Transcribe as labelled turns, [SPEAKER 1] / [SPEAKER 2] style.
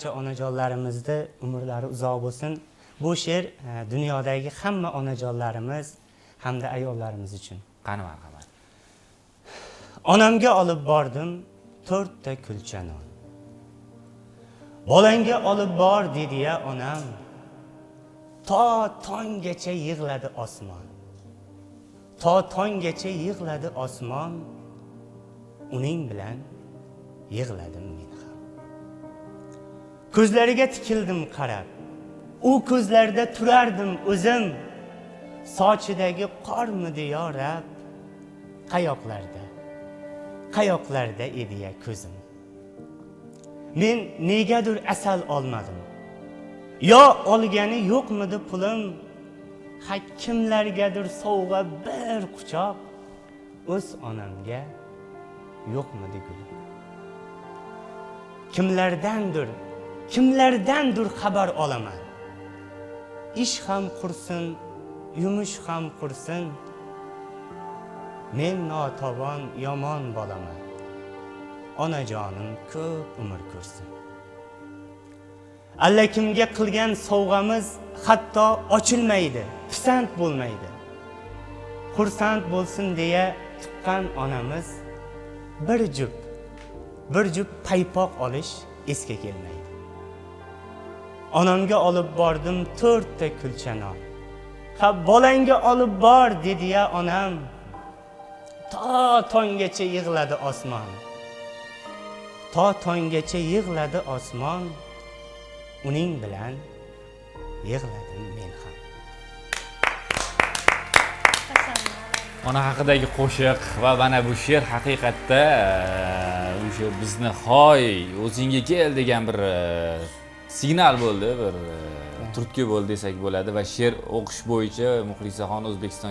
[SPEAKER 1] Onajonlarimizni umrlari uzoq bo'lsin. Bu she'r dunyodagi hamma onajonlarimiz hamda ayollarimiz uchun.
[SPEAKER 2] Qani marhamat.
[SPEAKER 1] Onamga olib bordim 4 ta kulcha non. Bolangga olib bor dedi-ya onam. To tonggacha yig'ladi osmon. To tonggacha yig'ladi osmon. Uning bilan yig'ladim men ham. Ko'zlariga tikildim qarab. U ko'zlarda turardim o'zim. Sochidagi qormidi yo Rab? Qayoqlarda edi-ya ko'zim. Men negadir asal olmadim. Yo olgani yo'qmidi pulim? Kimlargadir sovg'a bir quchoq o'z onamga yo'qmidi gulim. Kimlardandir xabar olaman. Ish ham qursin, yumush ham qursin. Men notavon yomon bolaman. Onajonim ko'p umr ko'rsin. Alla kimga qilgan sovg'amiz hatto ochilmaydi, pisand bo'lmaydi. Xursand bo'lsin deya tuqqan onamiz bir jup paypoq olish esga kelmaydi. Onamga olib bordim 4 ta kulcha non. Ha bolangga olib bor dedi-ya onam. To tonggacha yig'ladi osmon. To tonggacha yig'ladi osmon. Uning bilan yig'ladim men ham.
[SPEAKER 2] Ona haqidagi qo'shiq va mana bu she'r haqiqatda o'sha bizni hoy o'zingga kel degan bir signal bo'ldi, bir turtki bo'ldi desak bo'ladi va she'r o'qish bo'yicha Muxlisaxon O'zbekiston